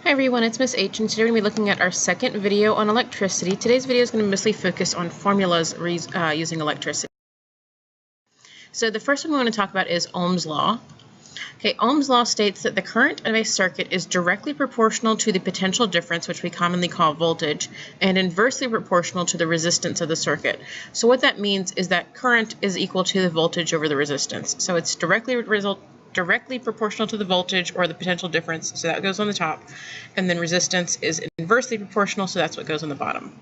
Hi everyone, it's Miss H, and today we're going to be looking at our second video on electricity. Today's video is going to mostly focus on formulas using electricity. So the first one we want to talk about is Ohm's law. Okay, Ohm's law states that the current of a circuit is directly proportional to the potential difference, which we commonly call voltage, and inversely proportional to the resistance of the circuit. So what that means is that current is equal to the voltage over the resistance. So it's directly proportional to the voltage or the potential difference, so that goes on the top, and then resistance is inversely proportional, so that's what goes on the bottom.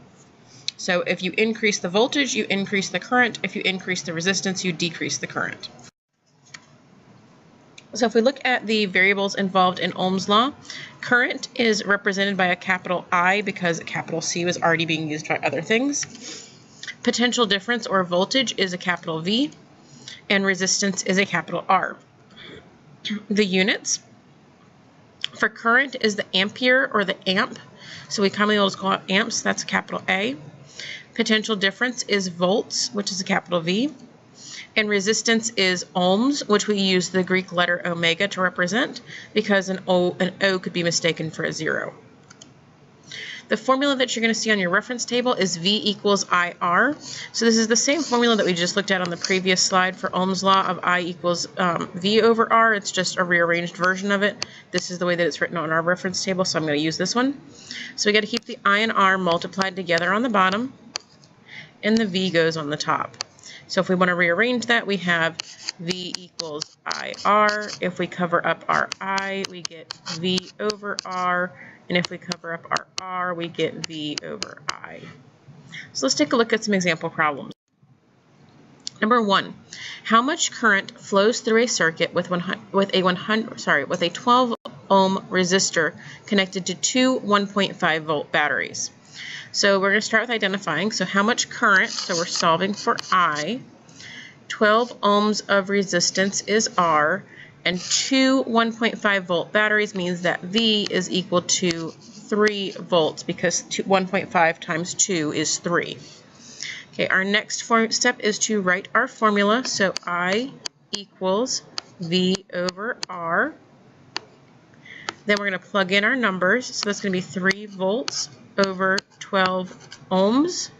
So if you increase the voltage, you increase the current. If you increase the resistance, you decrease the current. So if we look at the variables involved in Ohm's law, current is represented by a capital I because a capital C was already being used by other things. Potential difference or voltage is a capital V, and resistance is a capital R. The units for current is the ampere or the amp, so we commonly will just call it amps, that's a capital A. Potential difference is volts, which is a capital V, and resistance is ohms, which we use the Greek letter omega to represent because an O could be mistaken for a 0. The formula that you're going to see on your reference table is V equals IR. So this is the same formula that we just looked at on the previous slide for Ohm's law of I equals V over R. It's just a rearranged version of it. This is the way that it's written on our reference table, so I'm going to use this one. So we got to keep the I and R multiplied together on the bottom, and the V goes on the top. So if we want to rearrange that, we have V equals IR. If we cover up our I, we get V over R. And if we cover up our R, we get V over I. So let's take a look at some example problems. Number 1, how much current flows through a circuit with a 12 ohm resistor connected to two 1.5 volt batteries? So we're going to start with identifying. So how much current? So we're solving for I. 12 ohms of resistance is R. And two 1.5 volt batteries means that V is equal to 3 volts because 1.5 times 2 is 3. Okay, our next step is to write our formula. So I equals V over R. Then we're going to plug in our numbers. So that's going to be 3 volts over 12 ohms.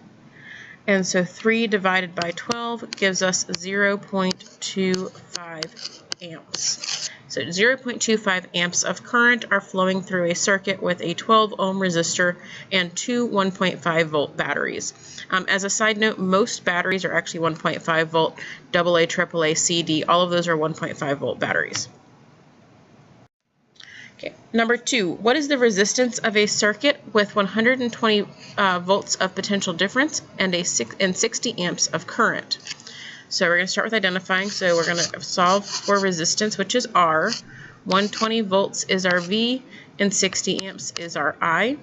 And so 3 divided by 12 gives us 0.25 amps. So 0.25 amps of current are flowing through a circuit with a 12 ohm resistor and two 1.5 volt batteries. As a side note, most batteries are actually 1.5 volt, AA, AAA, CD, all of those are 1.5 volt batteries. Okay. Number 2, what is the resistance of a circuit with 120 volts of potential difference and 60 amps of current? So we're going to start with identifying. So we're going to solve for resistance, which is R. 120 volts is our V, and 60 amps is our I.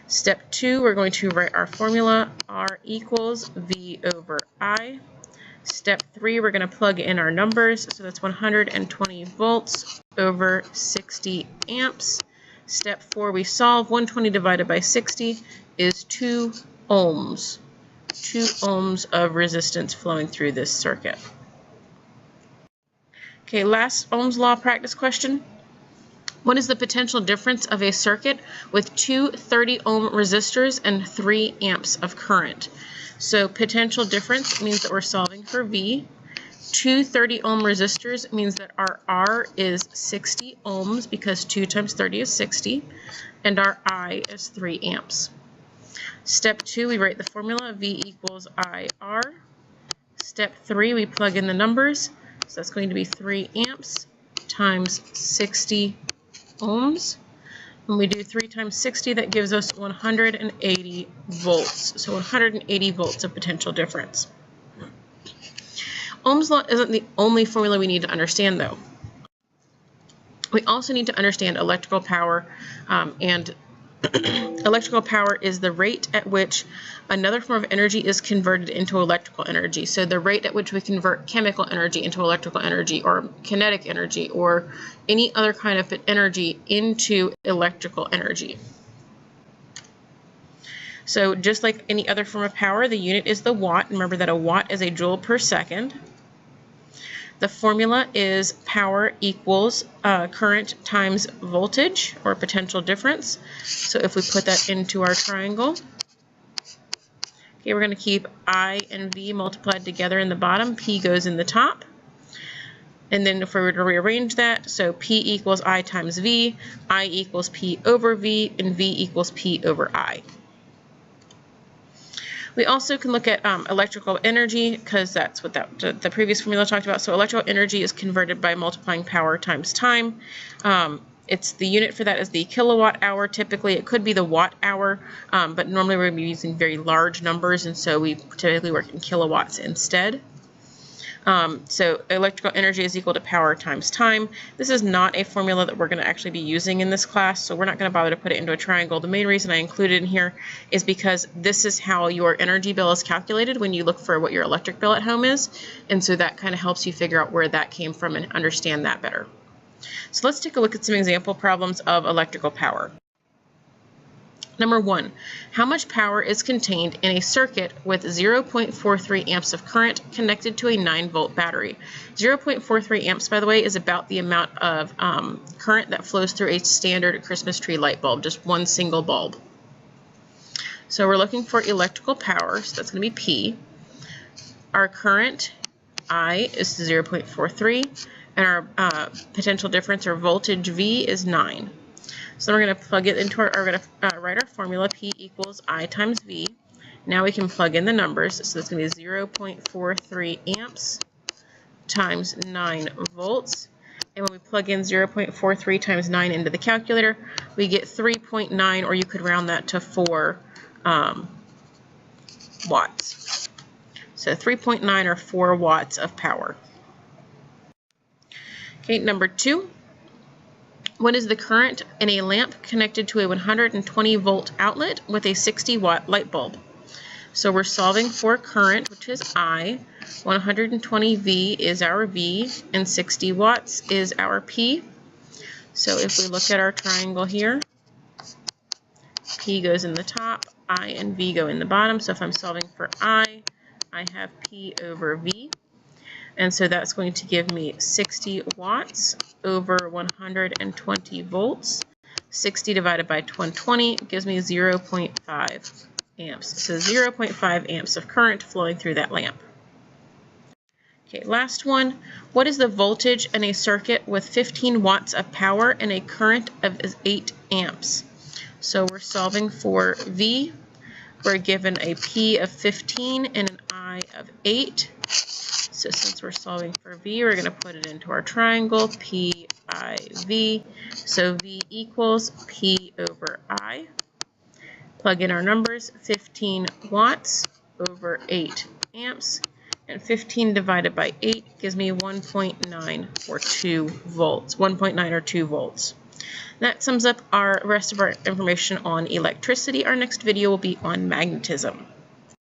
Step 2, we're going to write our formula. R equals V over I. Step 3, we're going to plug in our numbers. So that's 120 volts over 60 amps. Step 4, we solve. 120 divided by 60 is 2 ohms. 2 ohms of resistance flowing through this circuit. Okay, last Ohm's law practice question. What is the potential difference of a circuit with two 30 ohm resistors and 3 amps of current? So potential difference means that we're solving for V. Two 30 ohm resistors means that our R is 60 ohms because 2 times 30 is 60, and our I is 3 amps. Step 2, we write the formula, V equals IR. Step 3, we plug in the numbers. So that's going to be 3 amps times 60 ohms. When we do 3 times 60, that gives us 180 volts. So 180 volts of potential difference. Ohm's law isn't the only formula we need to understand, though. We also need to understand electrical power, and electrical power is the rate at which another form of energy is converted into electrical energy. So the rate at which we convert chemical energy into electrical energy, or kinetic energy, or any other kind of energy into electrical energy. So just like any other form of power, the unit is the watt. Remember that a watt is a joule per second. The formula is power equals current times voltage, or potential difference. So if we put that into our triangle, okay, we're going to keep I and V multiplied together in the bottom. P goes in the top. And then if we were to rearrange that, so P equals I times V, I equals P over V, and V equals P over I. We also can look at electrical energy, because that's what the previous formula talked about. So electrical energy is converted by multiplying power times time. It's the unit for that is the kilowatt hour. Typically, it could be the watt hour, but normally we're going to be using very large numbers, and so we typically work in kilowatts instead. So electrical energy is equal to power times time. This is not a formula that we're going to actually be using in this class, so we're not going to bother to put it into a triangle. The main reason I included it in here is because this is how your energy bill is calculated when you look for what your electric bill at home is, and so that kind of helps you figure out where that came from and understand that better. So let's take a look at some example problems of electrical power. Number 1, how much power is contained in a circuit with 0.43 amps of current connected to a 9-volt battery? 0.43 amps, by the way, is about the amount of current that flows through a standard Christmas tree light bulb, just one single bulb. So we're looking for electrical power, so that's going to be P. Our current, I, is 0.43, and our potential difference, or voltage, V, is 9. So we're going to plug it into we're going to write our formula, P equals I times V. Now we can plug in the numbers. So it's going to be 0.43 amps times 9 volts. And when we plug in 0.43 times 9 into the calculator, we get 3.9, or you could round that to 4 watts. So 3.9 or 4 watts of power. Okay, number 2. What is the current in a lamp connected to a 120 volt outlet with a 60 watt light bulb? So we're solving for current, which is I, 120 V is our V, and 60 watts is our P. So if we look at our triangle here, P goes in the top, I and V go in the bottom. So if I'm solving for I have P over V. And so that's going to give me 60 watts over 120 volts. 60 divided by 120 gives me 0.5 amps. So 0.5 amps of current flowing through that lamp. Okay, last one. What is the voltage in a circuit with 15 watts of power and a current of 8 amps? So we're solving for V. We're given a P of 15 and an I of 8. So since we're solving for V, we're going to put it into our triangle, P, I, V. So V equals P over I. Plug in our numbers, 15 watts over 8 amps. And 15 divided by 8 gives me 1.9 or 2 volts. 1.9 or 2 volts. That sums up our rest of our information on electricity. Our next video will be on magnetism.